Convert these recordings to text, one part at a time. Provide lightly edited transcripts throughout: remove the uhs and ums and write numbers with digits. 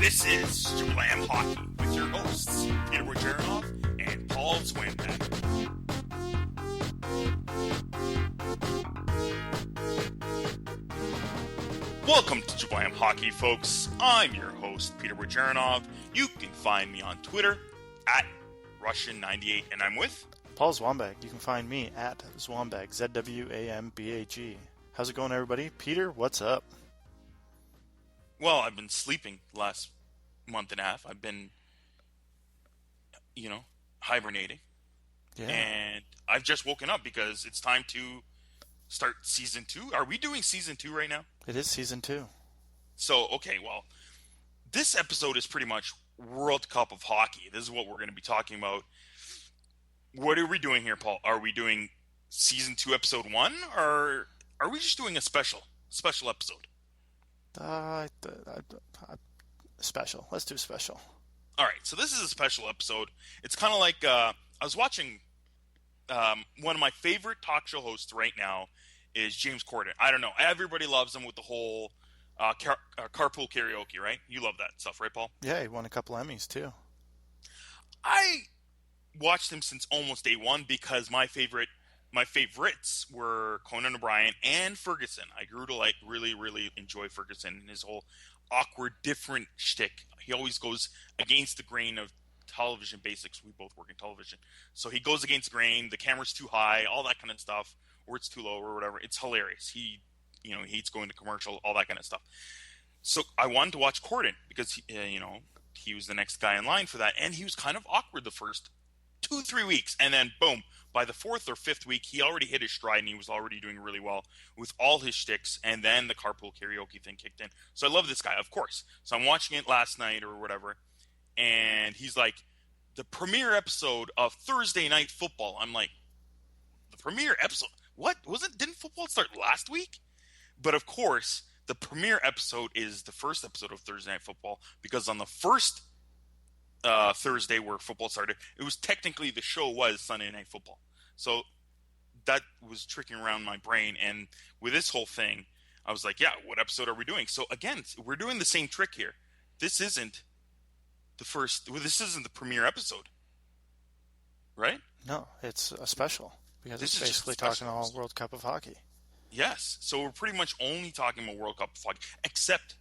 This is Slam Hockey with your hosts, Peter Returnees and Paul Swinbeck. Welcome to Slam Hockey, folks. I'm your host, Peter Returnees. You can find me on Twitter at Russian98, and I'm with Paul Swinbeck. You can find me at Swinbeck, Zwambag. How's it going, everybody? Peter, what's up? Well, I've been sleeping the last month and a half. I've been, hibernating. Yeah. And I've just woken up because it's time to start season 2. Are we doing season 2 right now? It is season 2. So, okay, well, this episode is pretty much World Cup of Hockey. This is what we're going to be talking about. What are we doing here, Paul? Are we doing season 2, episode 1, or are we just doing a special episode? Special. Let's do special. All right, so this is a special episode. It's kind of like I was watching one of my favorite talk show hosts right now is James Corden. I don't know. Everybody loves him with the whole carpool karaoke, right? You love that stuff, right, Paul? Yeah, he won a couple Emmys, too. I watched him since almost day one because my favorites were Conan O'Brien and Ferguson. I grew to really, really enjoy Ferguson and his whole awkward, different shtick. He always goes against the grain of television basics. We both work in television. So he goes against the grain, the camera's too high, all that kind of stuff, or it's too low or whatever. It's hilarious. He hates going to commercial, all that kind of stuff. So I wanted to watch Corden because, he was the next guy in line for that. And he was kind of awkward the first 2-3 weeks. And then, boom, by the 4th or 5th week, he already hit his stride and he was already doing really well with all his shticks. And then the carpool karaoke thing kicked in. So I love this guy, of course. So I'm watching it last night or whatever. And he's like, the premiere episode of Thursday Night Football. I'm like, the premiere episode? What? Didn't football start last week? But of course, the premiere episode is the first episode of Thursday Night Football because on the first Thursday where football started, it was technically the show was Sunday Night Football. So that was tricking around my brain. And with this whole thing, I was like, yeah, what episode are we doing? So again, we're doing the same trick here. This isn't the premiere episode, right? No, it's a special because This it's is basically just a special talking all episode. World Cup of Hockey. Yes. So we're pretty much only talking about World Cup of Hockey, except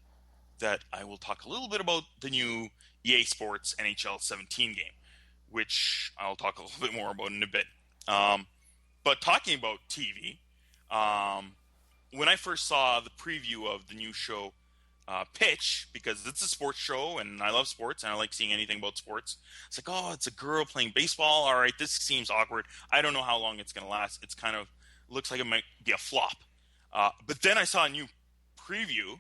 that I will talk a little bit about the new EA Sports NHL 17 game, which I'll talk a little bit more about in a bit. But talking about TV, when I first saw the preview of the new show Pitch, because it's a sports show and I love sports and I like seeing anything about sports, it's like, oh, it's a girl playing baseball. All right, this seems awkward. I don't know how long it's going to last. It's kind of looks like it might be a flop. But then I saw a new preview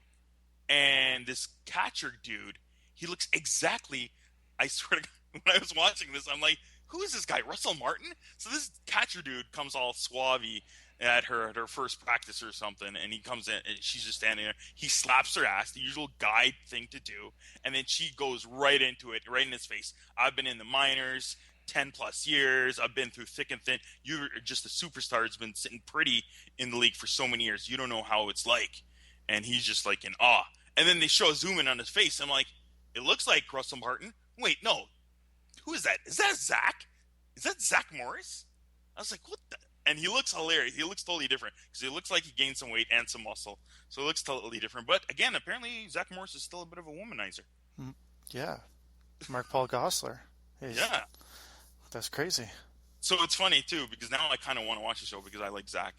and this catcher dude, he looks exactly, I swear to God, when I was watching this, I'm like, who is this guy, Russell Martin? So this catcher dude comes all suave at her first practice or something, and he comes in, and she's just standing there. He slaps her ass, the usual guy thing to do, and then she goes right into it, right in his face. I've been in the minors 10 plus years. I've been through thick and thin. You're just a superstar that's been sitting pretty in the league for so many years. You don't know how it's like. And he's just like in awe. And then they show a zoom in on his face. I'm like, it looks like Russell Martin. Wait, no. Who is that? Is that Zach? Is that Zach Morris? I was like, what the? And he looks hilarious. He looks totally different because he looks like he gained some weight and some muscle. So it looks totally different. But again, apparently Zach Morris is still a bit of a womanizer. Yeah. Mark Paul Gosselaar. Yeah. That's crazy. So it's funny, too, because now I kind of want to watch the show because I like Zach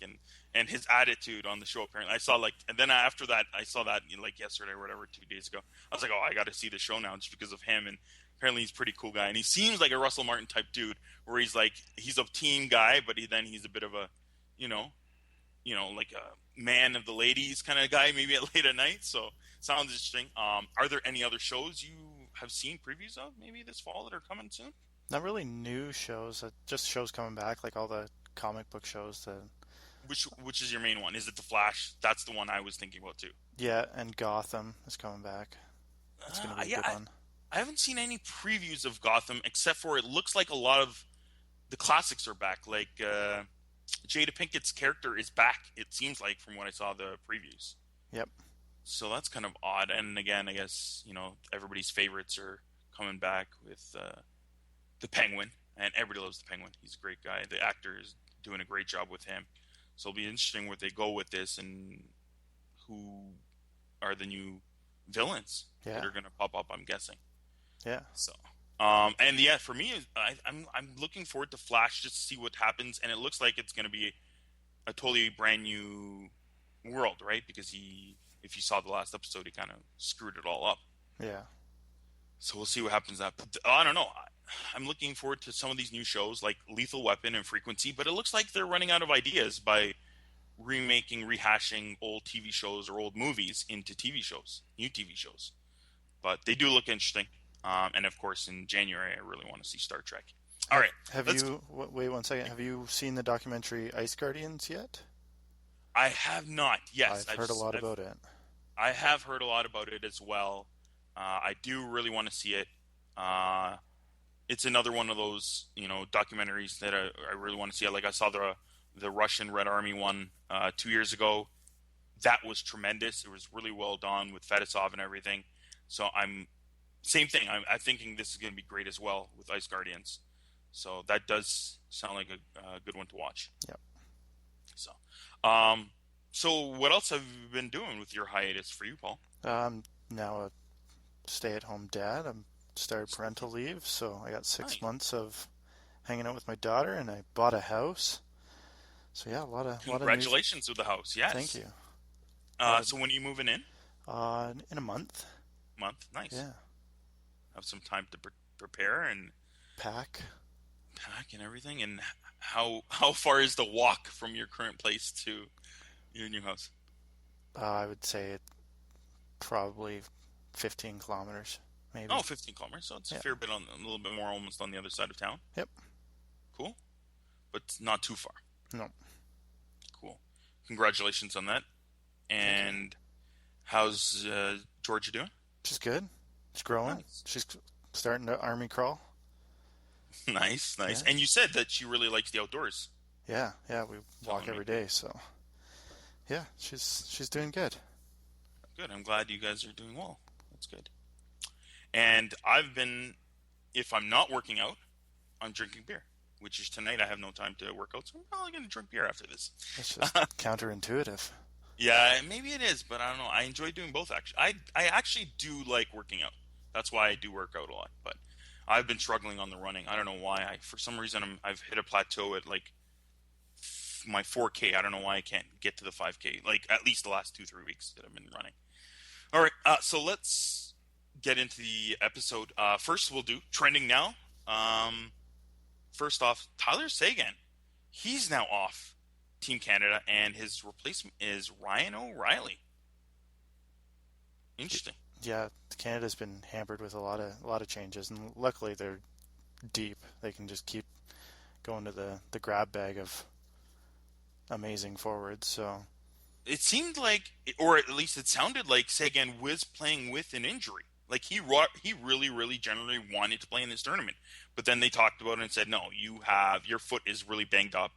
and his attitude on the show, apparently. I saw, and then after that, I saw that, yesterday or whatever, 2 days ago. I was like, oh, I got to see the show now just because of him. And apparently he's a pretty cool guy. And he seems like a Russell Martin type dude where he's he's a team guy, but then he's a bit of a, like a man of the ladies kind of guy, maybe at late at night. So sounds interesting. Are there any other shows you have seen previews of maybe this fall that are coming soon? Not really new shows, just shows coming back, like all the comic book shows. Which is your main one? Is it The Flash? That's the one I was thinking about too. Yeah, and Gotham is coming back. That's going to be a good one. I haven't seen any previews of Gotham except for it looks like a lot of the classics are back. Like Jada Pinkett's character is back, it seems like, from what I saw the previews. Yep. So that's kind of odd. And again, I guess everybody's favorites are coming back with the Penguin, and everybody loves the Penguin. He's a great guy. The actor is doing a great job with him. So it'll be interesting where they go with this and who are the new villains that Yeah, are going to pop up. I'm guessing. yeah, So, and yeah, for me, I'm looking forward to Flash just to see what happens, and it looks like it's going to be a totally brand new world, right? Because if you saw the last episode, he kind of screwed it all up. yeah. So we'll see what happens. That but I don't know. I'm looking forward to some of these new shows like Lethal Weapon and Frequency, but it looks like they're running out of ideas by rehashing old TV shows or old movies into TV shows, new TV shows. But they do look interesting. And of course, in January, I really want to see Star Trek. All right, Have let's. you wait one second? Have you seen the documentary Ice Guardians yet? I have not. Yes, I've heard a lot about it. I have heard a lot about it as well. I do really want to see it. It's another one of those documentaries that I really want to see. Like I saw the Russian Red Army one 2 years ago. That was tremendous. It was really well done with Fedosov and everything. So I'm same thing. I'm thinking this is going to be great as well with Ice Guardians. So that does sound like a good one to watch. Yep. So, um, so what else have you been doing with your hiatus for you, Paul? Now a stay-at-home dad. I'm started parental leave, so I got 6 months of hanging out with my daughter, and I bought a house. So yeah, a lot of news. Congratulations with the house. Thank Yes. you. So when are you moving in? In a month. Month. Nice. Yeah. Have some time to prepare and Pack. pack and everything. And how far is the walk from your current place to your new house? I would say it probably 15 kilometers, maybe. Oh, 15 kilometers. So it's a Yeah. fair bit a little bit more almost on the other side of town. Yep. Cool. But not too far. No. Cool. Congratulations on that. And how's Georgia doing? She's good. She's growing. Nice. She's starting to army crawl. Nice, nice. Yeah. And you said that she really likes the outdoors. Yeah. Yeah. We walk Telling me. every day, so yeah, she's doing good. Good. I'm glad you guys are doing well. That's good. And I've been, if I'm not working out, I'm drinking beer, which is tonight. I have no time to work out, so I'm probably going to drink beer after this. It's just counterintuitive. Yeah, maybe it is, but I don't know. I enjoy doing both, actually. I actually do like working out. That's why I do work out a lot. But I've been struggling on the running. I don't know why. For some reason, I've hit a plateau at like my 4K. I don't know why I can't get to the 5K. Like at least the last 2-3 weeks that I've been running. All right, so let's get into the episode. First, we'll do trending now. First off, Tyler Sagan. He's now off Team Canada, and his replacement is Ryan O'Reilly. Interesting. Yeah, Canada's been hampered with a lot of changes, and luckily they're deep. They can just keep going to the grab bag of amazing forwards. So It seemed like, or at least it sounded like, Sagan was playing with an injury. Like he really, really generally wanted to play in this tournament, but then they talked about it and said, no, your foot is really banged up,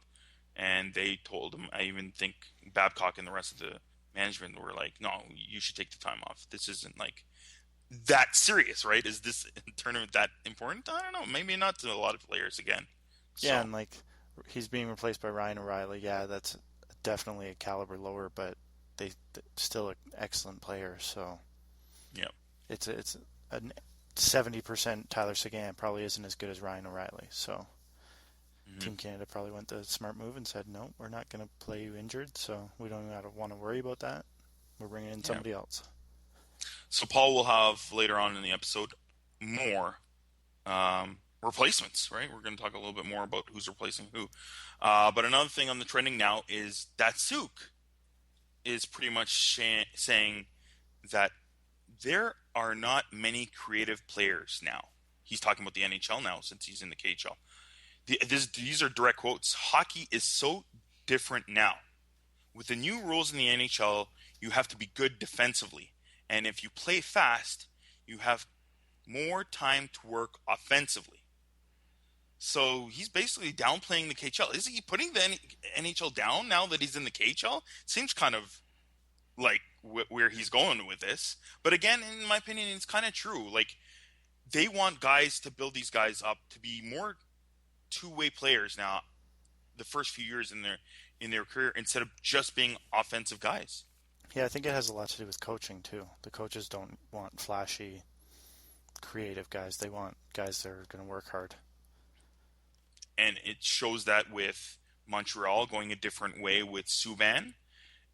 and they told him. I even think Babcock and the rest of the management were like, no, you should take the time off. This isn't like that serious, right? Is this tournament that important? I don't know. Maybe not to a lot of players again. yeah, So, and like he's being replaced by Ryan O'Reilly. Yeah, that's definitely a caliber lower, but they still an excellent player. So yeah. it's a 70% Tyler Seguin probably isn't as good as Ryan O'Reilly. So Team Canada probably went the smart move and said, no, we're not going to play you injured, so we don't even want to worry about that. We're bringing in somebody else. So Paul will have later on in the episode more replacements, right? We're going to talk a little bit more about who's replacing who. But another thing on the trending now is that Suk is pretty much saying that there are not many creative players now. He's talking about the NHL now since he's in the KHL. These are direct quotes. Hockey is so different now. With the new rules in the NHL, you have to be good defensively. And if you play fast, you have more time to work offensively. So he's basically downplaying the KHL. Is he putting the NHL down now that he's in the KHL? Seems kind of like where he's going with this. But again, in my opinion, it's kind of true. Like they want guys to build these guys up to be more two-way players now. The first few years in their career, instead of just being offensive guys. Yeah, I think it has a lot to do with coaching too. The coaches don't want flashy, creative guys. They want guys that are going to work hard. And it shows that with Montreal going a different way with Subban,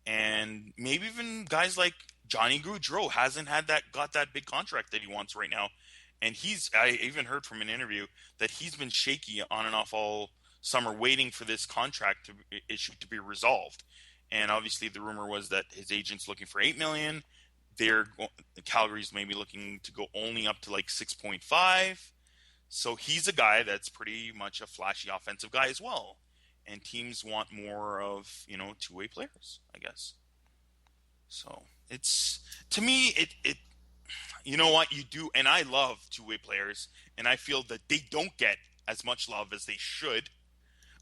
and maybe even guys like Johnny Gaudreau hasn't got that big contract that he wants right now. And I even heard from an interview that he's been shaky on and off all summer waiting for this contract issue to be resolved. And obviously the rumor was that his agent's looking for $8 million. Calgary's maybe looking to go only up to like 6.5. So he's a guy that's pretty much a flashy offensive guy as well. And teams want more of, two-way players, I guess. So it's, to me, it you know what you do, and I love two-way players, and I feel that they don't get as much love as they should.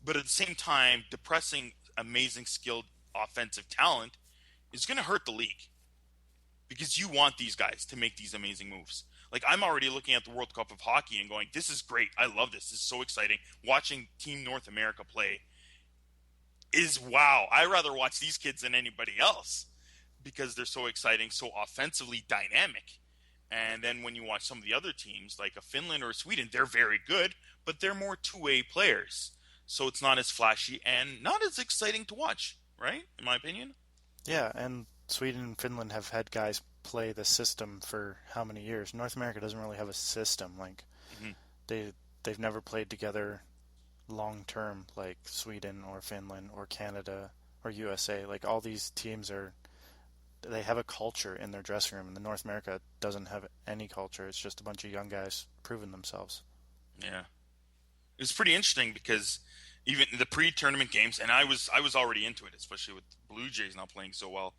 But at the same time, depressing, amazing, skilled offensive talent is going to hurt the league because you want these guys to make these amazing moves. Like I'm already looking at the World Cup of Hockey and going, "This is great. I love this. This is so exciting." Watching Team North America play is wow. I rather watch these kids than anybody else because they're so exciting, so offensively dynamic. And then when you watch some of the other teams, like a Finland or a Sweden, they're very good, but they're more two-way players. So it's not as flashy and not as exciting to watch, right? In my opinion. Yeah, and Sweden and Finland have had guys play the system for how many years? North America doesn't really have a system. Like Mm-hmm. they've never played together long term like Sweden or Finland or Canada or USA. Like all these teams they have a culture in their dressing room, and the North America doesn't have any culture. It's just a bunch of young guys proving themselves. Yeah. It was pretty interesting because even the pre-tournament games, and I was already into it, especially with the Blue Jays not playing so well.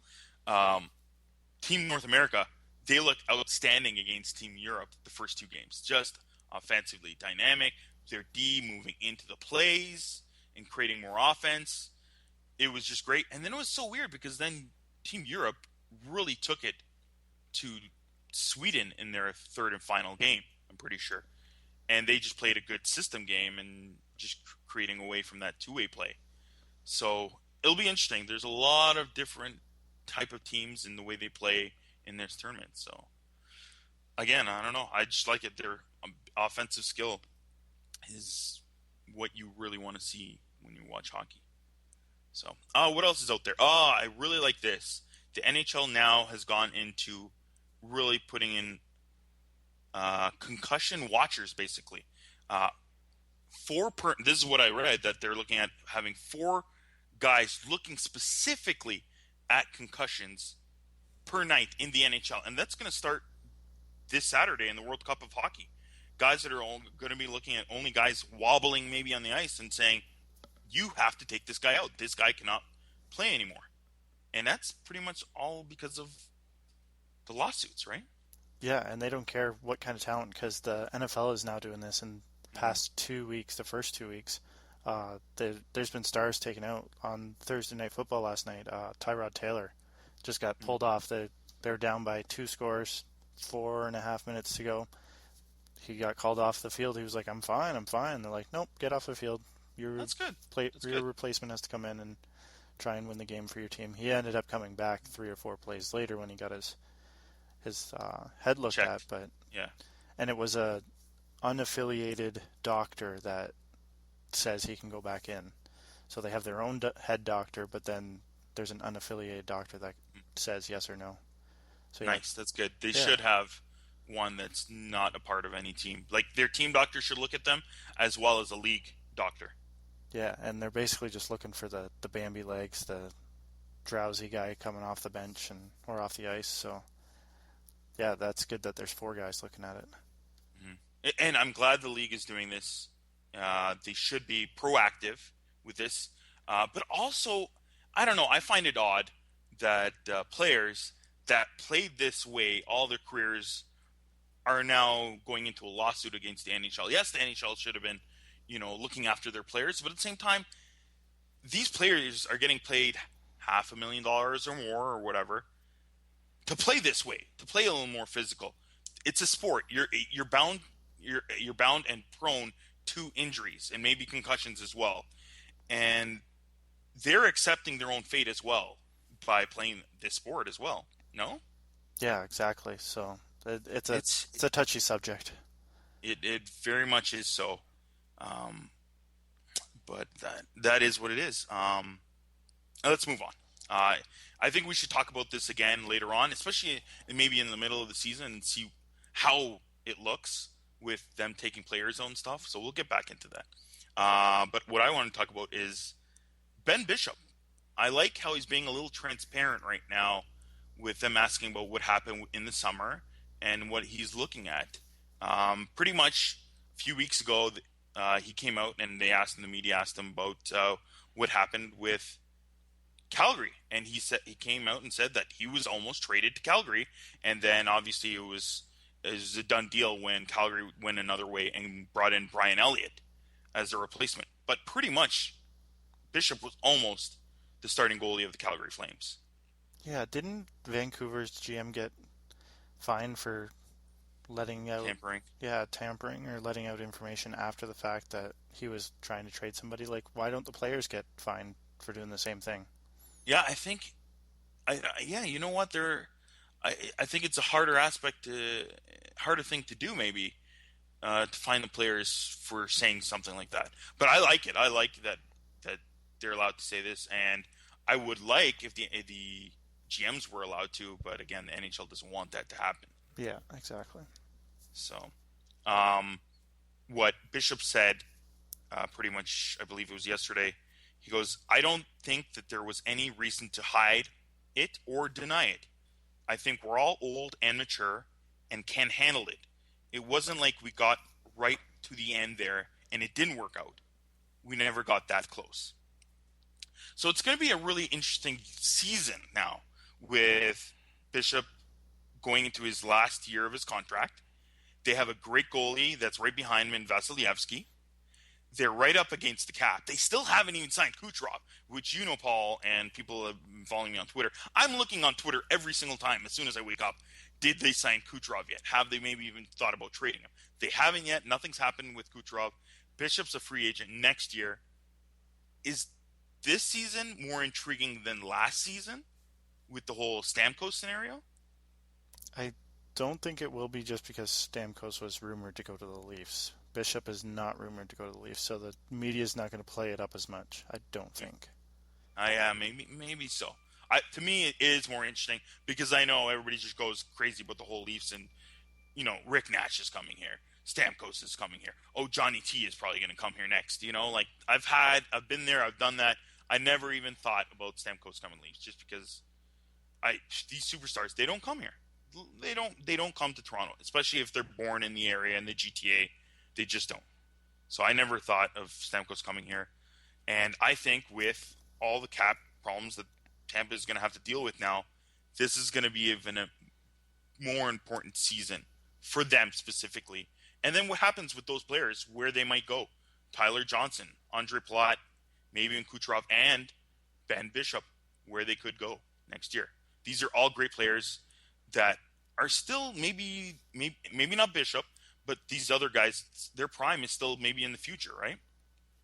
Team North America, they looked outstanding against Team Europe the first two games. Just offensively dynamic, their D moving into the plays and creating more offense. It was just great. And then it was so weird because then Team Europe really took it to Sweden in their third and final game, I'm pretty sure. And they just played a good system game and just creating away from that two-way play. So it'll be interesting. There's a lot of different type of teams in the way they play in this tournament. So again, I don't know. I just like it. Their offensive skill is what you really want to see when you watch hockey. So, what else is out there? I really like this. The NHL now has gone into really putting in concussion watchers, basically. This is what I read, that they're looking at having 4 guys looking specifically at concussions per night in the NHL, and that's going to start this Saturday in the World Cup of Hockey. Guys that are going to be looking at only guys wobbling maybe on the ice and saying, you have to take this guy out. This guy cannot play anymore. And that's pretty much all because of the lawsuits, right? Yeah, and they don't care what kind of talent, because the NFL is now doing this in the past 2 weeks, the first 2 weeks. There's been stars taken out. On Thursday Night Football last night, Tyrod Taylor just got pulled off. They're down by 2 scores, 4.5 minutes to go. He got called off the field. He was like, I'm fine. They're like, nope, get off the field. That's good. Your replacement has to come in and try and win the game for your team. He ended up coming back 3 or 4 plays later when he got his head looked checked. at, but yeah, and it was a unaffiliated doctor that says he can go back in. So they have their own head doctor, but then there's an unaffiliated doctor that says yes or no. So nice, that's good. They should have one that's not a part of any team. Like their team doctor should look at them as well as a league doctor. Yeah, and they're basically just looking for the Bambi legs, the drowsy guy coming off the bench or off the ice. So yeah, that's good that there's 4 guys looking at it. Mm-hmm. And I'm glad the league is doing this. They should be proactive with this. But also, I don't know, I find it odd that players that played this way all their careers are now going into a lawsuit against the NHL. Yes, the NHL should have been, looking after their players, but at the same time, these players are getting paid $500,000 or more or whatever. to play this way, to play a little more physical. It's a sport. You're bound you're bound and prone to injuries and maybe concussions as well. And they're accepting their own fate as well by playing this sport as well. No? Yeah, exactly. So it's a It's it's a touchy subject. it very much is so. Um, but that is what it is. Let's move on. I think we should talk about this again later on, especially maybe in the middle of the season, and see how it looks with them taking player zone stuff. So we'll get back into that. But what I want to talk about is Ben Bishop. I like how he's being a little transparent right now with them asking about what happened in the summer and what he's looking at. Pretty much a few weeks ago, he came out and the media asked him about what happened with Calgary, and he came out and said that he was almost traded to Calgary, and then obviously it was a done deal when Calgary went another way and brought in Brian Elliott as a replacement. But pretty much, Bishop was almost the starting goalie of the Calgary Flames. Yeah, didn't Vancouver's GM get fined for letting out, Tampering. yeah, tampering or letting out information after the fact that he was trying to trade somebody? Like, why don't the players get fined for doing the same thing? Yeah, I think. Yeah, you know what? I think it's a harder thing to do maybe to find the players for saying something like that. But I like it. I like that they're allowed to say this, and I would like if the GMs were allowed to. But again, the NHL doesn't want that to happen. Yeah, exactly. So, um, what Bishop said, pretty much, I believe it was yesterday. He goes, "I don't think that there was any reason to hide it or deny it. I think we're all old and mature and can handle it. It wasn't like we got right to the end there and it didn't work out. We never got that close." So it's going to be a really interesting season now with Bishop going into his last year of his contract. They have a great goalie that's right behind him in Vasilevsky. They're right up against the cap. They still haven't even signed Kucherov, which you know, Paul, and people have been following me on Twitter. I'm looking on Twitter every single time as soon as I wake up. Did they sign Kucherov yet? Have they maybe even thought about trading him? They haven't yet. Nothing's happened with Kucherov. Bishop's a free agent next year. Is this season more intriguing than last season with the whole Stamkos scenario? I don't think it will be just because Stamkos was rumored to go to the Leafs. Bishop is not rumored to go to the Leafs, so the media is not going to play it up as much. I don't think. Maybe so. To me, it is more interesting because I know everybody just goes crazy about the whole Leafs, and Rick Nash is coming here, Stamkos is coming here. Oh, Johnny T is probably going to come here next. Like I've been there, I've done that. I never even thought about Stamkos coming Leafs just because these superstars, they don't come here. They don't come to Toronto, especially if they're born in the area in the GTA. They just don't. So I never thought of Stamkos coming here. And I think with all the cap problems that Tampa is going to have to deal with now, this is going to be even a more important season for them specifically. And then what happens with those players, where they might go. Tyler Johnson, Andre Palat, maybe even Kucherov, and Ben Bishop, where they could go next year. These are all great players that are still maybe not Bishop, but these other guys, their prime is still maybe in the future, right?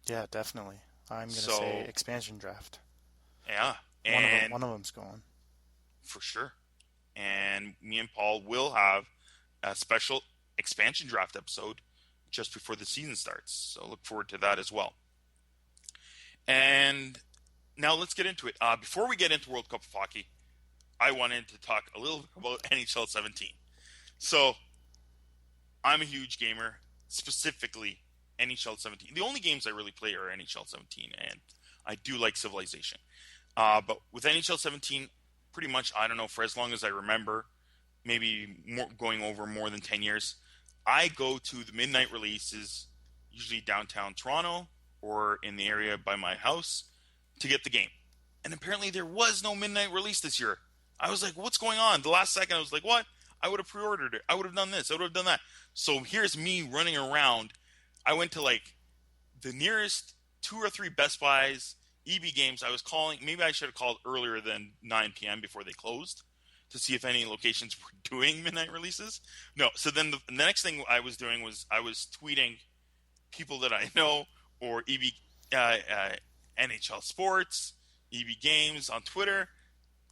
Yeah, definitely. I'm going to say expansion draft. Yeah, and one of them's going for sure. And me and Paul will have a special expansion draft episode just before the season starts. So look forward to that as well. And now let's get into it. Before we get into World Cup of Hockey, I wanted to talk a little bit about NHL 17. So I'm a huge gamer, specifically NHL 17. The only games I really play are NHL 17, and I do like Civilization. But with NHL 17, pretty much, I don't know, for as long as I remember, maybe going over more than 10 years, I go to the midnight releases, usually downtown Toronto or in the area by my house, to get the game. And apparently there was no midnight release this year. I was like, what's going on? The last second, I was like, what? I would have pre-ordered it. I would have done this. I would have done that. So here's me running around. I went to like the nearest 2 or 3 Best Buys, EB games. I was calling. Maybe I should have called earlier than 9 p.m. before they closed to see if any locations were doing midnight releases. No. So then the next thing I was doing was I was tweeting people that I know or NHL Sports, EB Games on Twitter.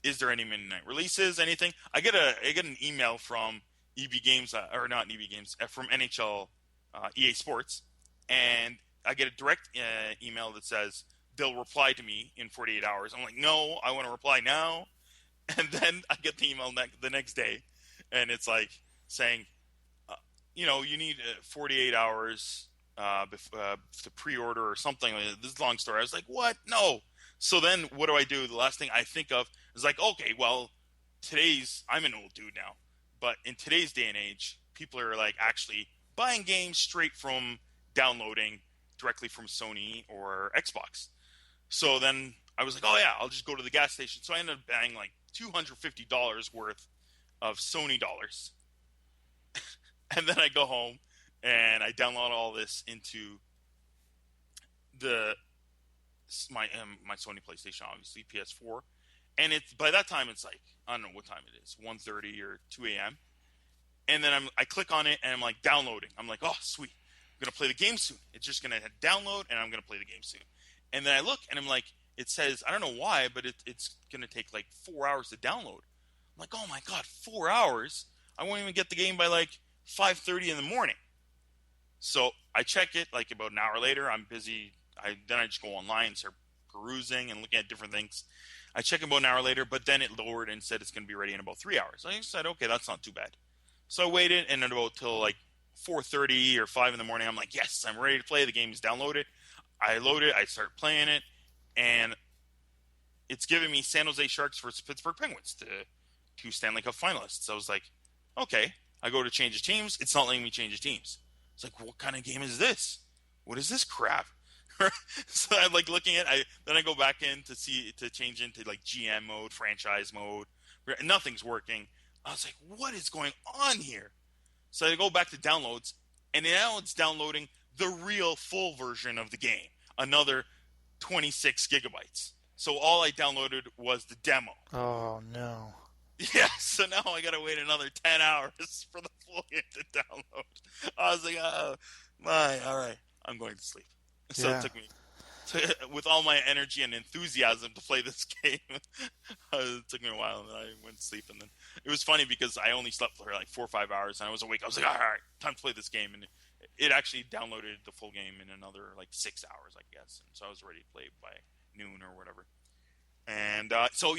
Is there any midnight releases? Anything? I get an email from EB Games or not EB Games from NHL EA Sports, and I get a direct email that says they'll reply to me in 48 hours. I'm like, no, I want to reply now. And then I get the email the next day, and it's like saying, you need 48 hours to pre-order or something. This is a long story. I was like, what? No. So then what do I do? The last thing I think of is like, okay, well, I'm an old dude now, but in today's day and age, people are like actually buying games straight from downloading directly from Sony or Xbox. So then I was like, oh yeah, I'll just go to the gas station. So I ended up buying like $250 worth of Sony dollars. And then I go home and I download all this into my Sony PlayStation, obviously PS4, and it's by that time it's like I don't know what time it is, 1:30 or 2 a.m. And then I click on it and I'm like downloading. I'm like, oh sweet, I'm gonna play the game soon. It's just gonna download and I'm gonna play the game soon. And then I look and I'm like, it says I don't know why, but it's gonna take like 4 hours to download. I'm like, oh my god, 4 hours! I won't even get the game by like 5:30 in the morning. So I check it like about an hour later. I'm busy. Then I just go online and start perusing and looking at different things. I check about an hour later, but then it lowered and said it's going to be ready in about 3 hours. I said, okay, that's not too bad. So I waited, and about till like 4:30 or 5 in the morning, I'm like, yes, I'm ready to play. The game is downloaded. I load it. I start playing it, and it's giving me San Jose Sharks versus Pittsburgh Penguins, two Stanley Cup finalists. I was like, okay. I go to change the teams. It's not letting me change the teams. It's like, what kind of game is this? What is this crap? So I'm like looking at. Then I go back in to change into like GM mode, franchise mode. Nothing's working. I was like, what is going on here? So I go back to downloads, and now it's downloading the real full version of the game, another 26 gigabytes. So all I downloaded was the demo. Oh no. Yeah, so now I gotta wait another 10 hours for the full game to download. I was like, oh, all right, I'm going to sleep. So Yeah. it took me, with all my energy and enthusiasm to play this game, it took me a while, and then I went to sleep. And then it was funny because I only slept for like 4 or 5 hours, and I was awake. I was like, all right, time to play this game. And it actually downloaded the full game in another like 6 hours, I guess. And so I was ready to play by noon or whatever. And so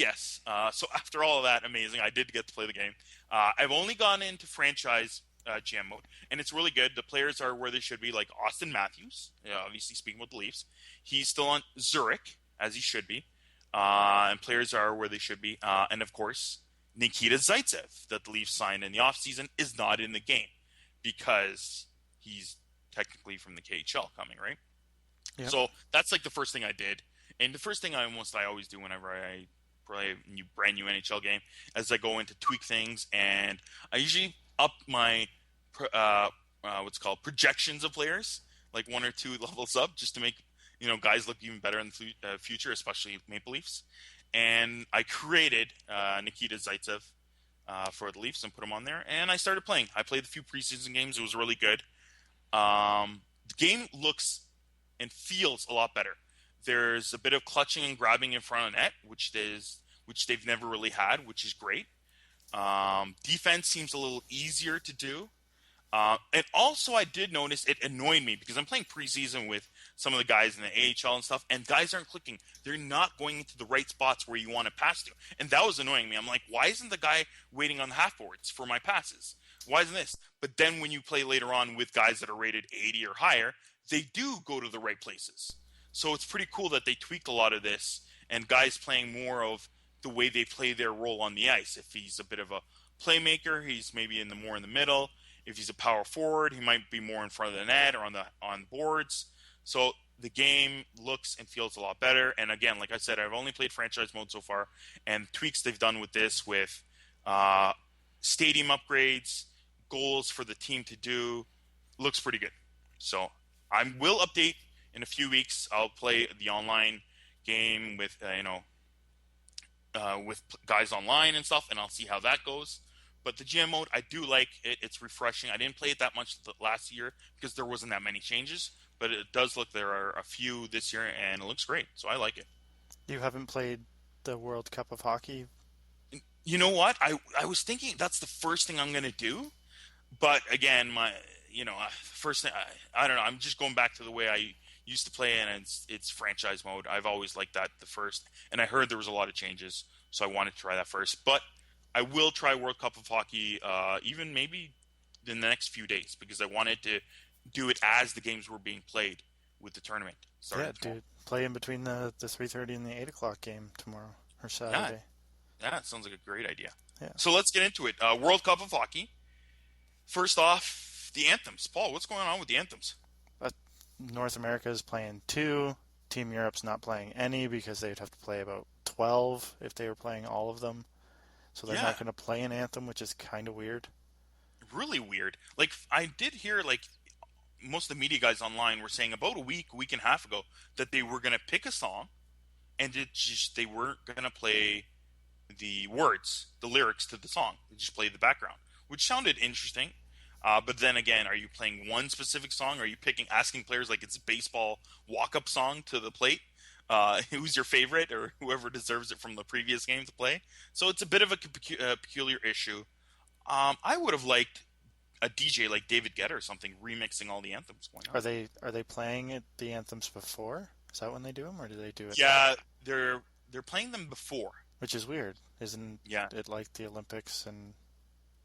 after all of that, amazing, I did get to play the game. I've only gone into franchise GM mode, and it's really good. The players are where they should be, like Austin Matthews, obviously speaking about the Leafs. He's still on Zurich, as he should be. And players are where they should be. And, of course, Nikita Zaitsev, that the Leafs signed in the offseason, is not in the game because he's technically from the KHL coming, right? Yep. So that's like the first thing I did. And the first thing I always do whenever I play a brand new NHL game is I go in to tweak things, and I usually up my what's called projections of players, like 1 or 2 levels up, just to make guys look even better in the future, especially Maple Leafs. And I created Nikita Zaitsev for the Leafs and put him on there, and I started playing. I played a few preseason games. It was really good. The game looks and feels a lot better. There's a bit of clutching and grabbing in front of net, which they've never really had, which is great. Defense seems a little easier to do. And also I did notice it annoyed me because I'm playing preseason with some of the guys in the AHL and stuff, and guys aren't clicking. They're not going into the right spots where you want to pass to. And that was annoying me. I'm like, why isn't the guy waiting on the half boards for my passes? Why isn't this? But then when you play later on with guys that are rated 80 or higher, they do go to the right places. So it's pretty cool that they tweaked a lot of this, and guys playing more of the way they play their role on the ice. If he's a bit of a playmaker, he's maybe more in the middle. If he's a power forward, he might be more in front of the net or on boards. So the game looks and feels a lot better. And again, like I said, I've only played franchise mode so far, and tweaks they've done with this, with stadium upgrades, goals for the team to do, looks pretty good. So I will update in a few weeks. I'll play the online game with with guys online and stuff, and I'll see how that goes. But the GM mode, I do like it. It's refreshing. I didn't play it that much last year because there wasn't that many changes, but it does look there are a few this year, and it looks great. So I like it. You haven't played the World Cup of Hockey? You know what? I was thinking that's the first thing I'm gonna do, but again, first thing I don't know. I'm just going back to the way I used to play, and it's franchise mode. I've always liked that the first, and I heard there was a lot of changes, so I wanted to try that first. But I will try World Cup of Hockey, even maybe in the next few days, because I wanted to do it as the games were being played with the tournament starting Yeah, tomorrow. dude. Play in between the 3:30 and the 8 o'clock game tomorrow or Yeah, Saturday. yeah, it sounds like a great idea. Yeah. So let's get into it. World Cup of Hockey. First off, the anthems. Paul, what's going on with the anthems? But North America is playing two. Team Europe's not playing any because they'd have to play about 12 if they were playing all of them. So they're Yeah, not going to play an anthem, which is kind of weird. really weird. Like I did hear, like most of the media guys online were saying about a week and a half ago that they were gonna pick a song and they weren't gonna play the words, the lyrics to the song. They just played the background, which sounded interesting. But then again, are you playing one specific song? Are you asking players like it's a baseball walk-up song to the plate? Who's your favorite, or whoever deserves it from the previous game to play? So it's a bit of a peculiar issue. I would have liked a DJ like David Guetta or something remixing all the anthems going on. Are they playing the anthems before? Is that when they do them, or do they do it? Yeah, they're playing them before. Which is weird. Isn't Yeah, it like the Olympics and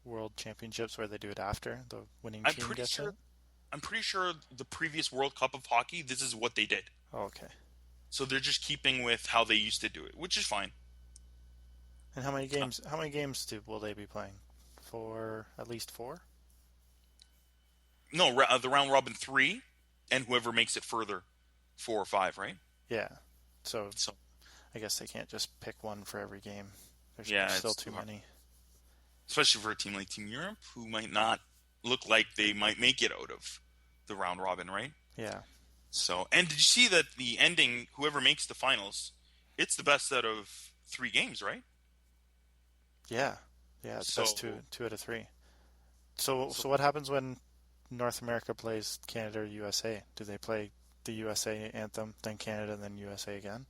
World Championships where they do it after the winning I'm team pretty gets it? sure. I'm pretty sure the previous World Cup of Hockey, this is what they did. Oh, okay. So they're just keeping with how they used to do it, which is fine. And how many games? How many games will they be playing? For at least four? No, the round robin three, and whoever makes it further, 4 or 5, right? Yeah. So So I guess they can't just pick one for every game. There's yeah, still it's too too hard, many. especially for a team like Team Europe, who might not look like they might make it out of the round robin, right? Yeah. So, and did you see that the ending? Whoever makes the finals, it's the best out of 3 games, right? Yeah. Yeah. It's So, best two out of three. So so what happens when North America plays Canada or USA? Do they play the USA anthem, then Canada, then USA again?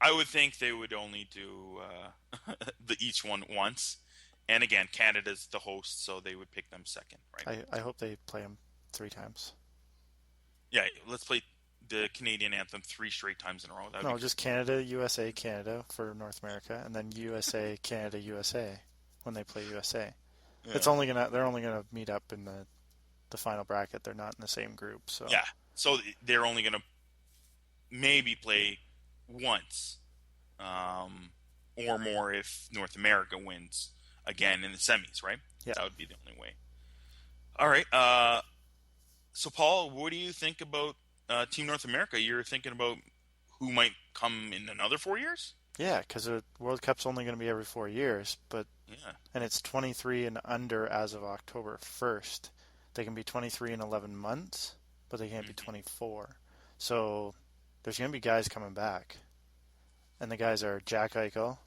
I would think they would only do the each one once, and again, Canada's the host, so they would pick them second, right? I hope they play them three times. Yeah, let's play the Canadian anthem 3 straight times in a row. That would No, be just Canada, USA, Canada for North America, and then USA, Canada, USA when they play USA. yeah, They're only gonna meet up in the final bracket. They're not in the same group, so yeah. So they're only gonna maybe play once, or more if North America wins again in the semis, right? yeah. That would be the only way. All right. So Paul, what do you think about Team North America? You're thinking about who might come in another 4 years? Yeah, because the World Cup's only going to be every 4 years, Yeah. and it's 23 and under as of October 1st. They can be 23 and 11 months, but they can't be Hmm. 24. So there's going to be guys coming back, and the guys are Jack Eichel,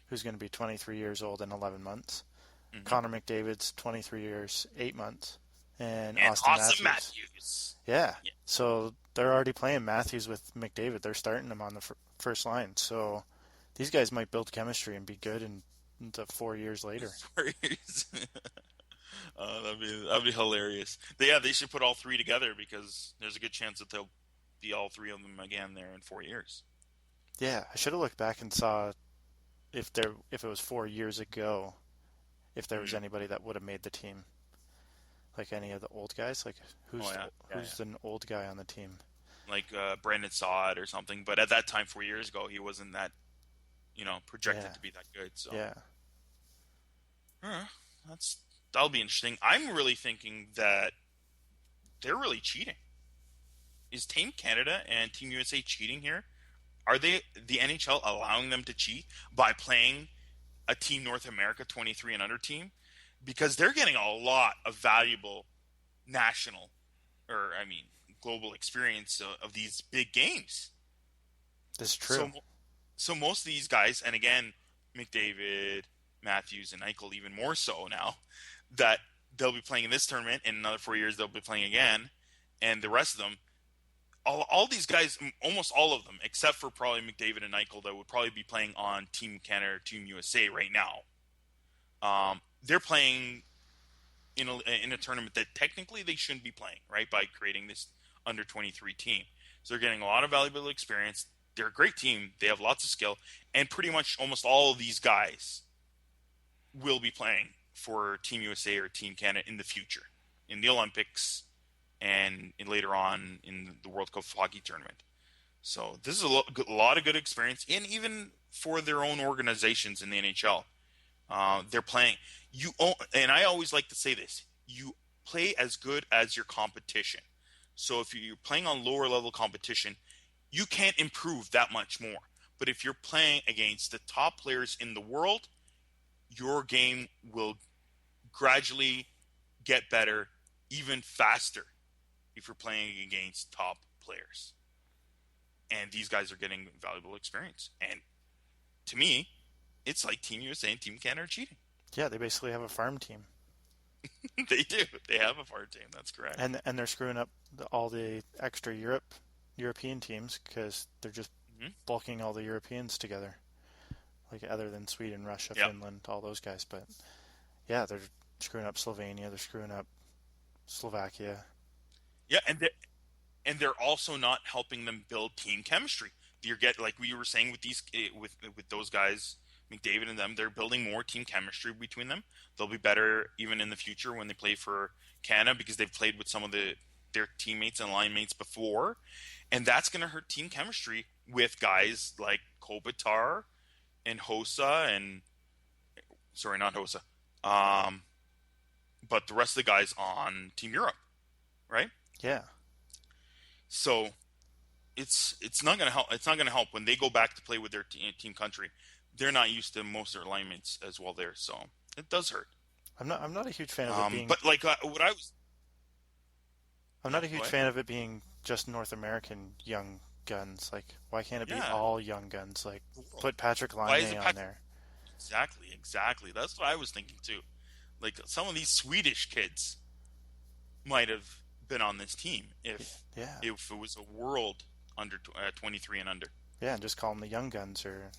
who's going to be 23 years old and 11 months. Hmm. Connor McDavid's 23 years, 8 months, and And Austin Austin Matthews. Matthews. Yeah. Yeah. So they're already playing Matthews with McDavid. They're starting him on the first line. So these guys might build chemistry and be good into 4 years later. That'd be hilarious. But yeah, they should put all three together because there's a good chance that they'll be all three of them again there in 4 years. Yeah, I should have looked back and saw if it was 4 years ago, if there was Hmm. anybody that would have made the team. Like any of the old guys. Like Oh yeah, yeah, who's an old guy on the team? yeah. Like Brandon saw it or something. But at that time, 4 years ago, he wasn't that projected Yeah. to be that good. So Yeah. huh, that'll be interesting. I'm really thinking that they're really cheating. Is Team Canada and Team USA cheating here? Are the NHL allowing them to cheat by playing a Team North America 23 and under team? Because they're getting a lot of valuable national, or I mean, global experience of these big games. That's So true. So most of these guys, and again, McDavid, Matthews, and Eichel even more so now, that they'll be playing in this tournament. In another 4 years, they'll be playing again, and the rest of them, all these guys, almost all of them, except for probably McDavid and Eichel, that would probably be playing on Team Canada or Team USA right now. They're playing in a tournament that technically they shouldn't be playing, right? By creating this under 23 team, so they're getting a lot of valuable experience. They're a great team. They have lots of skill, and pretty much almost all of these guys will be playing for Team USA or Team Canada in the future, in the Olympics, and later on in the World Cup Hockey Tournament. So this is a lot of good experience, and even for their own organizations in the NHL, they're playing. And I always like to say this: you play as good as your competition. So if you're playing on lower level competition, you can't improve that much more. But if you're playing against the top players in the world, your game will gradually get better even faster if you're playing against top players. And these guys are getting valuable experience. And to me, it's like Team USA and Team Canada are cheating. Yeah, they basically have a farm team. They do. They have a farm team. That's correct. And they're screwing up all the extra European teams because they're just bulking all the Europeans together. Like other than Sweden, Russia, Finland, all those guys. But yeah, they're screwing up Slovenia. They're screwing up Slovakia. Yeah, and they're also not helping them build team chemistry. Like we were saying with those guys, McDavid and them, they're building more team chemistry between them. They'll be better even in the future when they play for Canada because they've played with some of their teammates and line mates before, and that's going to hurt team chemistry with guys like Kopitar and Hossa and sorry, not Hossa, but the rest of the guys on Team Europe, right? Yeah. So it's not going to help. It's not going to help when they go back to play with their team country. They're not used to most of their line mates as well there, so it does hurt. I'm not a huge fan of it being. But like what I was. I'm not a huge fan of it being just North American young guns. Like, why can't it be all young guns? Like, put Patrick Laine on there. Exactly. That's what I was thinking too. Like some of these Swedish kids might have been on this team if it was a world under 23 and under. Yeah, and just call them the young guns or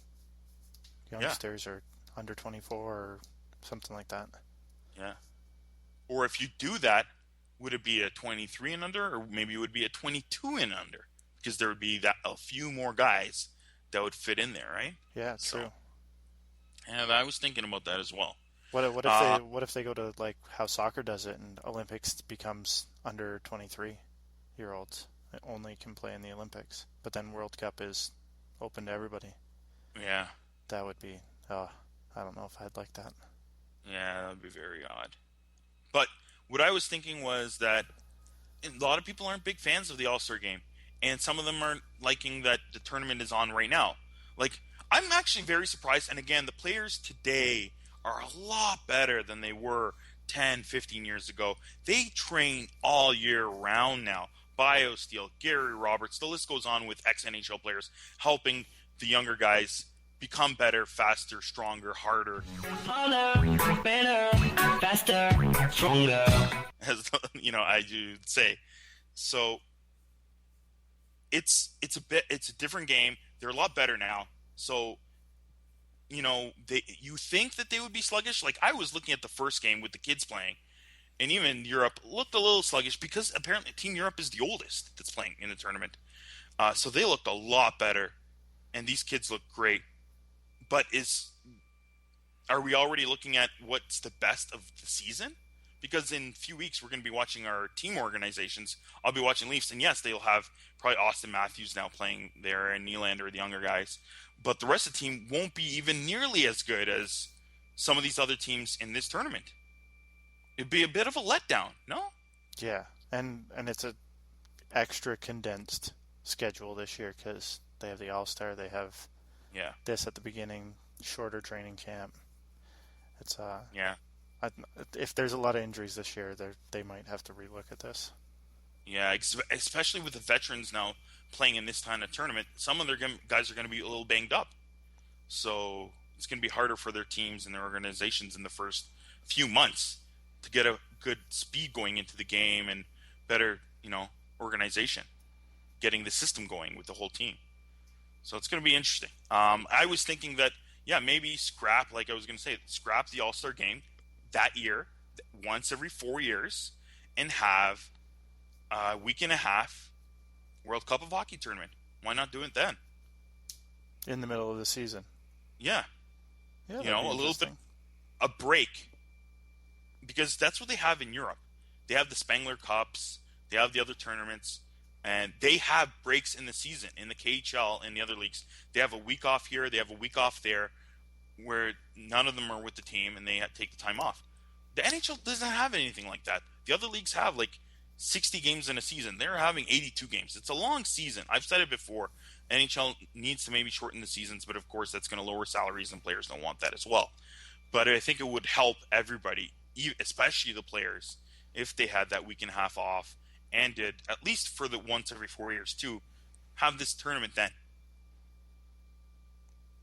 youngsters or under 24 or something like that. Yeah. Or if you do that, would it be a 23 and under, or maybe it would be a 22 and under? Because there would be a few more guys that would fit in there, right? Yeah, true. And I was thinking about that as well. What if they go to like how soccer does it, and Olympics becomes under 23-year-olds only can play in the Olympics, but then World Cup is open to everybody. Yeah, that would be. I don't know if I'd like that. Yeah, that would be very odd. But what I was thinking was that a lot of people aren't big fans of the All-Star game, and some of them aren't liking that the tournament is on right now. Like, I'm actually very surprised, and again, the players today are a lot better than they were 10, 15 years ago. They train all year round now. BioSteel, Gary Roberts, the list goes on with ex-NHL players helping the younger guys become better, faster, stronger, harder. Harder, better, faster, stronger. As I do say. So it's a different game. They're a lot better now. So you think that they would be sluggish? Like I was looking at the first game with the kids playing, and even Europe looked a little sluggish because apparently Team Europe is the oldest that's playing in the tournament. So they looked a lot better, and these kids look great. But are we already looking at what's the best of the season? Because in a few weeks we're going to be watching our team organizations. I'll be watching Leafs, and yes, they'll have probably Austin Matthews now playing there and Nylander, the younger guys. But the rest of the team won't be even nearly as good as some of these other teams in this tournament. It'd be a bit of a letdown, no? Yeah, and it's a extra condensed schedule this year because they have the All-Star, they have this at the beginning, shorter training camp. It's if there's a lot of injuries this year, they might have to relook at this. Yeah, especially with the veterans now playing in this kind of tournament. Some of their guys are going to be a little banged up. So it's going to be harder for their teams and their organizations in the first few months to get a good speed going into the game and better, organization, getting the system going with the whole team. So it's going to be interesting. I was thinking that, yeah, maybe scrap, like I was going to say, scrap the All-Star game that year, once every 4 years, and have a week and a half World Cup of Hockey tournament. Why not do it then? In the middle of the season. Yeah. Yeah, A little bit, a break. Because that's what they have in Europe. They have the Spengler Cups, they have the other tournaments, and they have breaks in the season. In the KHL and the other leagues, they have a week off here, they have a week off there, where none of them are with the team and they have to take the time off. The NHL doesn't have anything like that. The other leagues have like 60 games in a season. They're having 82 games. It's a long season. I've said it before. NHL needs to maybe shorten the seasons, but of course that's going to lower salaries and players don't want that as well. But I think it would help everybody, especially the players, if they had that week and a half off and did, at least for the once every 4 years too, have this tournament then.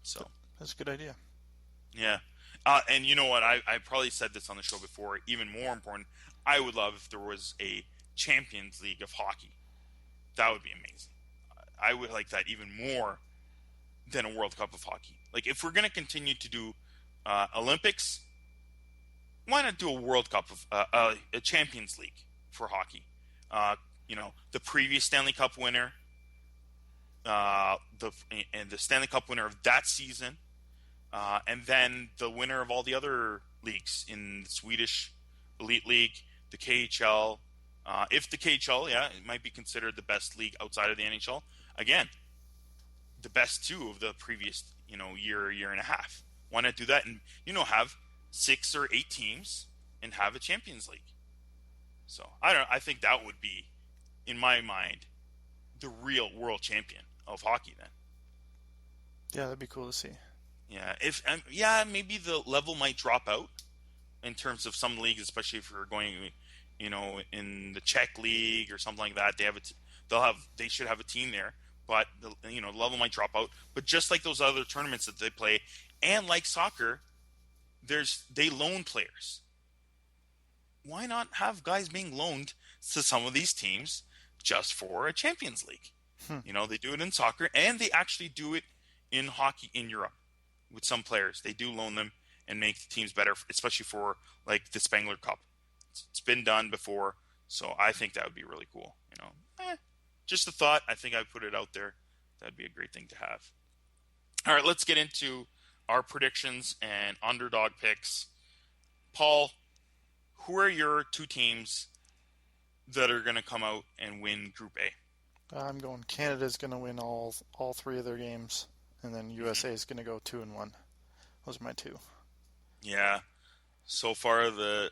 So that's a good idea. Yeah. And you know what? I probably said this on the show before. Even more important, I would love if there was a Champions League of hockey. That would be amazing. I would like that even more than a World Cup of hockey. Like, if we're going to continue to do Olympics, why not do a World Cup of a Champions League for hockey? The previous Stanley Cup winner, the Stanley Cup winner of that season. And then the winner of all the other leagues in the Swedish Elite League, the KHL. If the KHL, it might be considered the best league outside of the NHL. Again, the best two of the previous, year and a half. Why not do that and, have 6 or 8 teams and have a Champions League? So I think that would be, in my mind, the real world champion of hockey then. Yeah, that'd be cool to see. Yeah, maybe the level might drop out in terms of some leagues, especially if you're going, in the Czech league or something like that. They should have a team there, but the level might drop out. But just like those other tournaments that they play, and like soccer, they loan players. Why not have guys being loaned to some of these teams just for a Champions League? They do it in soccer, and they actually do it in hockey in Europe. With some players, they do loan them and make the teams better, especially for like the Spengler Cup. It's been done before, so I think that would be really cool. Just a thought. I think I put it out there. That'd be a great thing to have. All right, let's get into our predictions and underdog picks. Paul, who are your 2 teams that are going to come out and win Group A? I'm going Canada's going to win all 3 of their games. And then USA is going to go 2-1. Those are my 2. Yeah. So far, the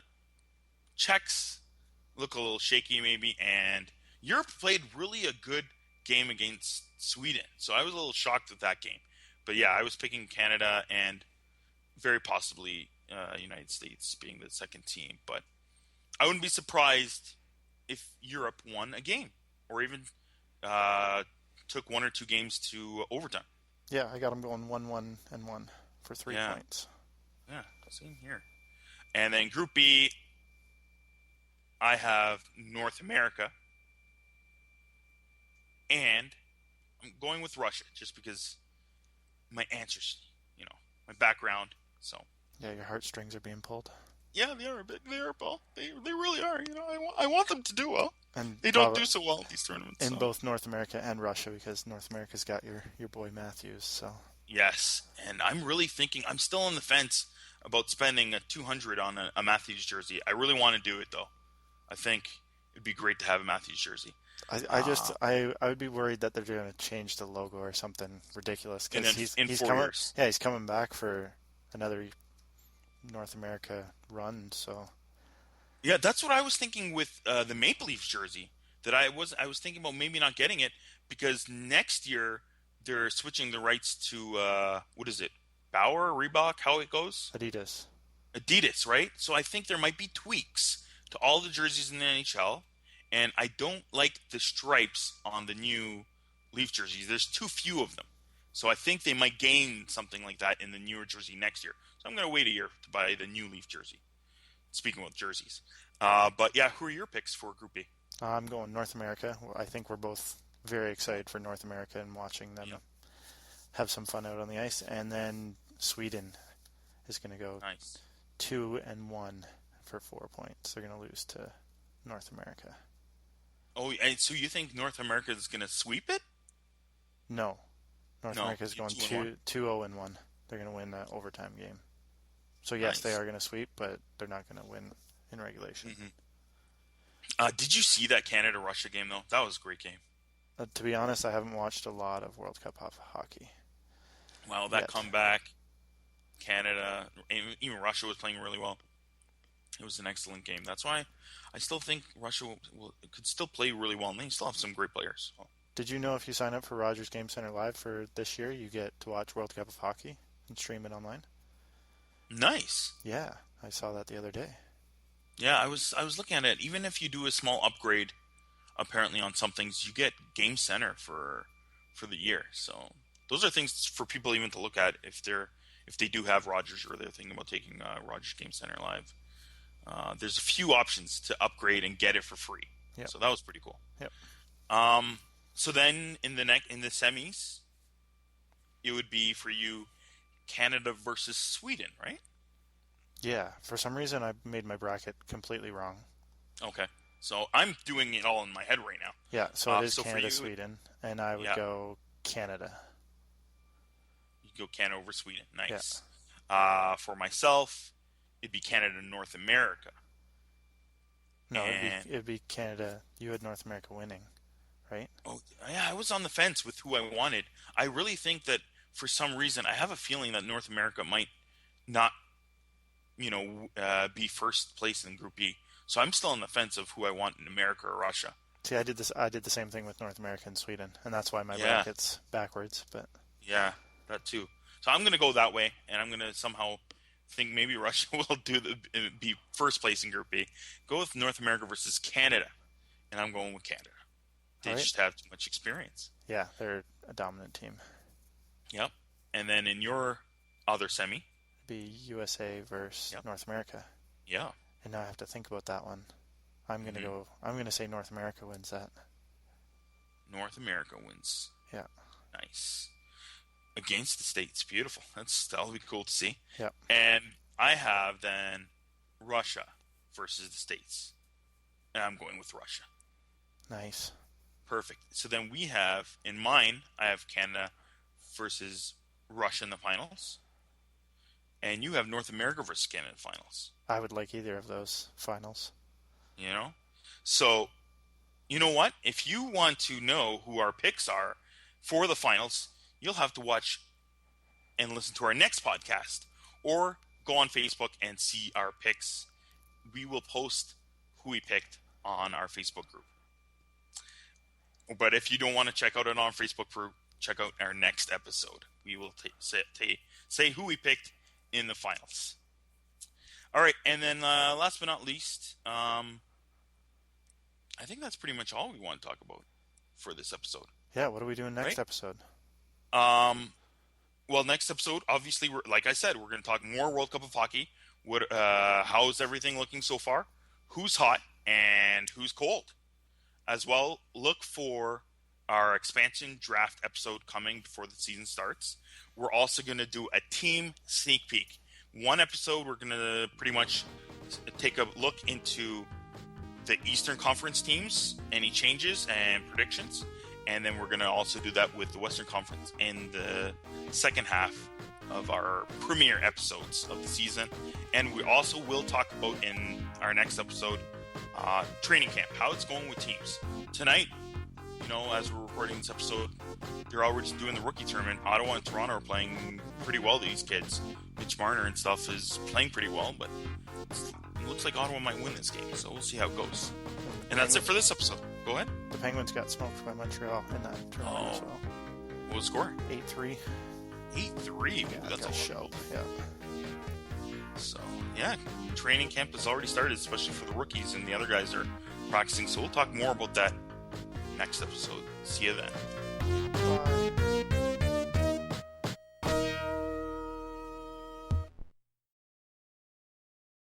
Czechs look a little shaky, maybe, and Europe played really a good game against Sweden. So I was a little shocked with that game. But yeah, I was picking Canada and very possibly United States being the second team. But I wouldn't be surprised if Europe won a game or even took 1 or 2 games to overtime. Yeah, I got them going 1-1 and 1 for 3 points. Yeah, same here. And then Group B, I have North America. And I'm going with Russia just because my answers, my background. So yeah, your heartstrings are being pulled. Yeah, they are. They are, Paul. They really are. I want them to do well. And they don't do so well at these tournaments. In both North America and Russia, because North America's got your boy Matthews. So yes, and I'm really thinking. I'm still on the fence about spending a $200 on a Matthews jersey. I really want to do it though. I think it'd be great to have a Matthews jersey. I would be worried that they're going to change the logo or something ridiculous because he's 4 years. Yeah, he's coming back for another North America run. So yeah, that's what I was thinking with the Maple Leafs jersey. That I was thinking about maybe not getting it because next year they're switching the rights to what is it? Bauer, Reebok, how it goes? Adidas, right? So I think there might be tweaks to all the jerseys in the NHL, and I don't like the stripes on the new Leaf jerseys. There's too few of them. So I think they might gain something like that in the newer jersey next year. So I'm going to wait a year to buy the new Leaf jersey. Speaking of jerseys. But yeah, who are your picks for Group B? I'm going North America. I think we're both very excited for North America and watching them have some fun out on the ice. And then Sweden is going to go 2-1 for 4 points. They're going to lose to North America. Oh, and so you think North America is going to sweep it? No. North America is going 2-0-1. They're going to win the overtime game. So yes, they are going to sweep, but they're not going to win in regulation. Mm-hmm. Did you see that Canada-Russia game, though? That was a great game. To be honest, I haven't watched a lot of World Cup hockey. Wow, that comeback, Canada, even Russia was playing really well. It was an excellent game. That's why I still think Russia could still play really well, and they still have some great players. So. Did you know if you sign up for Rogers Game Center Live for this year, you get to watch World Cup of Hockey and stream it online? Nice. Yeah, I saw that the other day. Yeah, I was looking at it. Even if you do a small upgrade, apparently on some things, you get Game Center for the year. So those are things for people even to look at if they do have Rogers or they're thinking about taking Rogers Game Center Live. There's a few options to upgrade and get it for free. Yep. So that was pretty cool. Yep. So then in the semis, it would be for you Canada versus Sweden, right? Yeah. For some reason, I made my bracket completely wrong. Okay. So I'm doing it all in my head right now. Yeah. So it is Canada, Sweden, and I would go Canada. You go Canada over Sweden. Nice. Yeah. For myself, it'd be Canada, North America. No, it'd be Canada. You had North America winning, right? Oh, yeah. I was on the fence with who I wanted. I really think that for some reason, I have a feeling that North America might not, be first place in Group B. So I'm still on the fence of who I want in America or Russia. See, I did the same thing with North America and Sweden, and that's why my bracket's backwards. But yeah, that too. So I'm going to go that way, and I'm going to somehow think maybe Russia will be first place in Group B. Go with North America versus Canada, and I'm going with Canada. They just have too much experience. Yeah, they're a dominant team. Yep. And then in your other semi, be USA versus North America. Yeah. And now I have to think about that one. I'm gonna say North America wins that. North America wins. Yeah. Nice. Against the States. Beautiful. That'll be cool to see. Yeah. And I have then Russia versus the States. And I'm going with Russia. Nice. Perfect. So then we have, in mine, I have Canada versus Russia in the finals. And you have North America versus Canada in the finals. I would like either of those finals. So, you know what? If you want to know who our picks are for the finals, you'll have to watch and listen to our next podcast. Or go on Facebook and see our picks. We will post who we picked on our Facebook group. But if you don't want to check out it on Facebook group, check out our next episode. We will say who we picked in the finals. All right, and then last but not least, I think that's pretty much all we want to talk about for this episode. Yeah, what are we doing next episode? Well, next episode, obviously, like I said, we're going to talk more World Cup of Hockey. How's everything looking so far? Who's hot and who's cold? As well, look for our expansion draft episode coming before the season starts. We're also going to do a team sneak peek. One episode, we're going to pretty much take a look into the Eastern Conference teams, any changes and predictions. And then we're going to also do that with the Western Conference in the second half of our premiere episodes of the season. And we also will talk about in our next episode training camp, how it's going with teams. Tonight, as we're recording this episode, they're already doing the rookie tournament. Ottawa and Toronto are playing pretty well, these kids. Mitch Marner and stuff is playing pretty well, but it looks like Ottawa might win this game, so we'll see how it goes. And that's it for this episode. Go ahead. The Penguins got smoked by Montreal in that tournament as well. What was the score? 8-3. 8-3? Yeah, that's a show. Yeah. So, yeah, training camp has already started, especially for the rookies, and the other guys are practicing. So we'll talk more about that next episode. See you then. Bye.